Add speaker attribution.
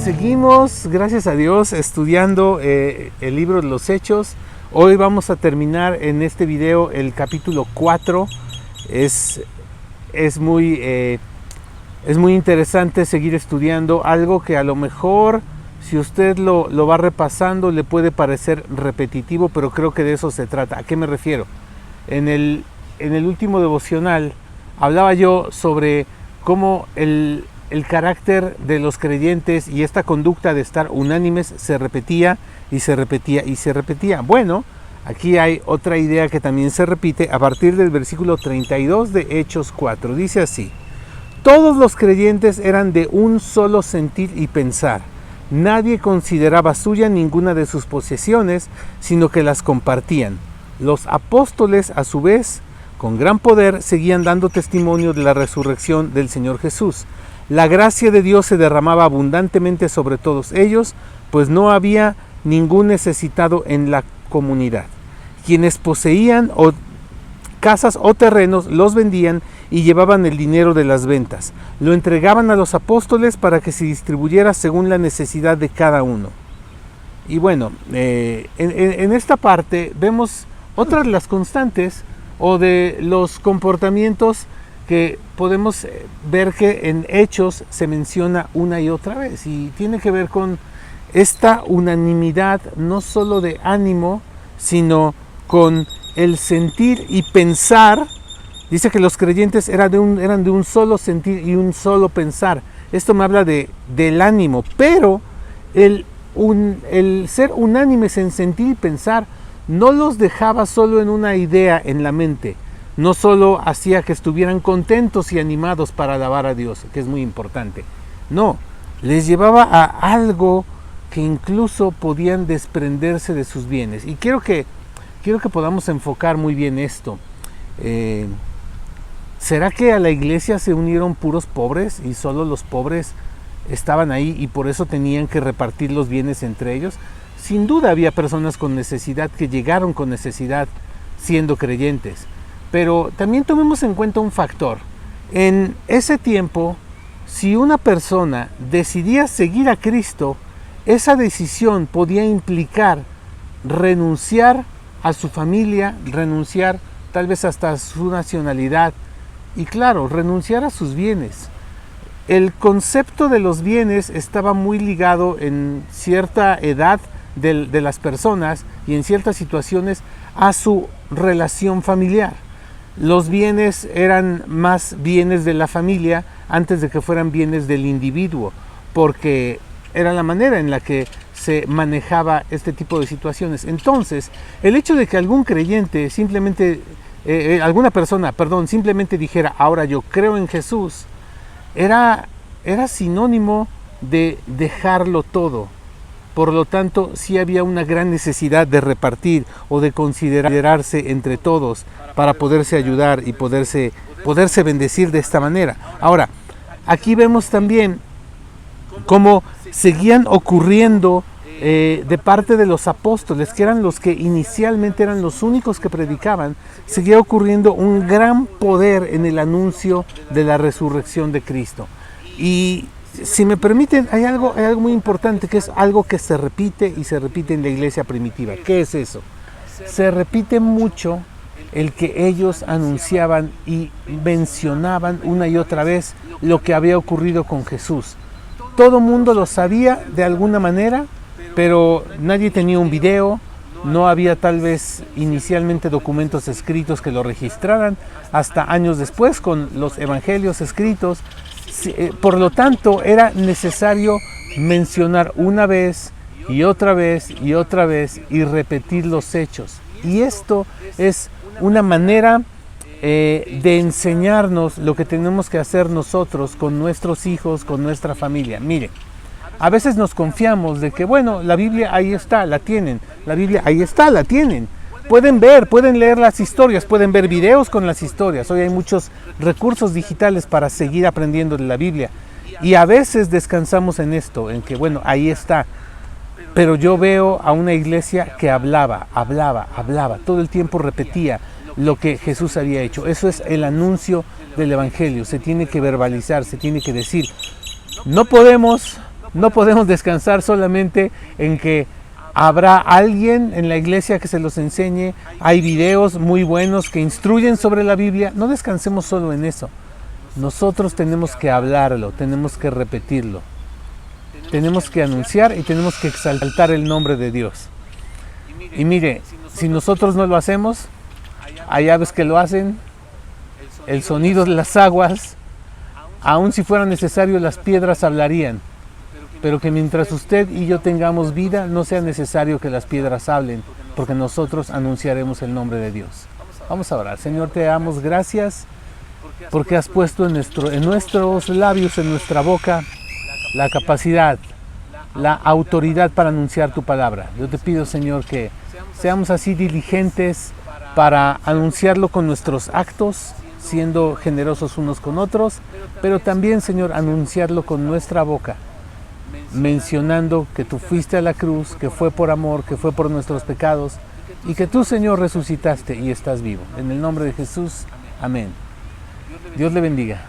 Speaker 1: seguimos, gracias a Dios, estudiando el libro de los Hechos. Hoy vamos a terminar en este video el capítulo 4. Es muy interesante seguir estudiando algo que a lo mejor, si usted lo va repasando, le puede parecer repetitivo, pero creo que de eso se trata. ¿A qué me refiero? En el último devocional hablaba yo sobre cómo el carácter de los creyentes y esta conducta de estar unánimes se repetía y se repetía y se repetía. Bueno, aquí hay otra idea que también se repite a partir del versículo 32 de Hechos 4. Dice así: todos los creyentes eran de un solo sentir y pensar. Nadie consideraba suya ninguna de sus posesiones, sino que las compartían. Los apóstoles, a su vez, con gran poder, seguían dando testimonio de la resurrección del Señor Jesús. La gracia de Dios se derramaba abundantemente sobre todos ellos, pues no había ningún necesitado en la comunidad. Quienes poseían casas o terrenos los vendían y llevaban el dinero de las ventas. Lo entregaban a los apóstoles para que se distribuyera según la necesidad de cada uno. Y bueno, en esta parte vemos otras de las constantes o de los comportamientos que podemos ver que en Hechos se menciona una y otra vez, y tiene que ver con esta unanimidad, no solo de ánimo, sino con el sentir y pensar. Dice que los creyentes eran de un solo sentir y un solo pensar. Esto me habla del ánimo, pero el ser unánimes en sentir y pensar no los dejaba solo en una idea en la mente. No solo hacía que estuvieran contentos y animados para alabar a Dios, que es muy importante. No, les llevaba a algo que incluso podían desprenderse de sus bienes. Y quiero que podamos enfocar muy bien esto. ¿Será que a la iglesia se unieron puros pobres y solo los pobres estaban ahí y por eso tenían que repartir los bienes entre ellos? Sin duda había personas con necesidad que llegaron con necesidad siendo creyentes. Pero también tomemos en cuenta un factor. En ese tiempo, si una persona decidía seguir a Cristo, esa decisión podía implicar renunciar a su familia, renunciar tal vez hasta a su nacionalidad y claro, renunciar a sus bienes. El concepto de los bienes estaba muy ligado en cierta edad de las personas y en ciertas situaciones a su relación familiar. Los bienes eran más bienes de la familia antes de que fueran bienes del individuo, porque era la manera en la que se manejaba este tipo de situaciones. Entonces, el hecho de que algún creyente alguna persona simplemente dijera, ahora yo creo en Jesús, era sinónimo de dejarlo todo. Por lo tanto, sí había una gran necesidad de repartir o de considerarse entre todos para poderse ayudar y poderse bendecir de esta manera. Ahora, aquí vemos también cómo seguían ocurriendo de parte de los apóstoles, que eran los que inicialmente eran los únicos que predicaban, seguía ocurriendo un gran poder en el anuncio de la resurrección de Cristo. Y si me permiten, hay algo muy importante, que es algo que se repite y se repite en la iglesia primitiva. ¿Qué es eso? Se repite mucho el que ellos anunciaban y mencionaban una y otra vez lo que había ocurrido con Jesús. Todo mundo lo sabía de alguna manera, pero nadie tenía un video, no había tal vez inicialmente documentos escritos que lo registraran, hasta años después con los evangelios escritos. Por lo tanto, era necesario mencionar una vez y otra vez y otra vez y repetir los hechos. Y esto es una manera de enseñarnos lo que tenemos que hacer nosotros con nuestros hijos, con nuestra familia. Mire, a veces nos confiamos de que, bueno, la Biblia ahí está, la tienen. La Biblia ahí está, la tienen. Pueden leer las historias, pueden ver videos con las historias. Hoy hay muchos recursos digitales para seguir aprendiendo de la Biblia. Y a veces descansamos en esto, en que, bueno, ahí está. Pero yo veo a una iglesia que hablaba, todo el tiempo repetía lo que Jesús había hecho. Eso es el anuncio del Evangelio. Se tiene que verbalizar, se tiene que decir. No podemos No podemos descansar solamente en que habrá alguien en la iglesia que se los enseñe. Hay videos muy buenos que instruyen sobre la Biblia. No descansemos solo en eso. Nosotros tenemos que hablarlo, tenemos que repetirlo. Tenemos que anunciar y tenemos que exaltar el nombre de Dios. Y mire, si nosotros no lo hacemos, hay aves que lo hacen, el sonido de las aguas, aun si fuera necesario las piedras hablarían. Pero que mientras usted y yo tengamos vida, no sea necesario que las piedras hablen, porque nosotros anunciaremos el nombre de Dios. Vamos a orar. Señor, te damos gracias porque has puesto en nuestros labios, en nuestra boca, la capacidad, la autoridad para anunciar tu palabra. Yo te pido, Señor, que seamos así diligentes para anunciarlo con nuestros actos, siendo generosos unos con otros, pero también, Señor, anunciarlo con nuestra boca, mencionando que tú fuiste a la cruz, que fue por amor, que fue por nuestros pecados, y que tú, Señor, resucitaste y estás vivo. En el nombre de Jesús, amén. Dios le bendiga.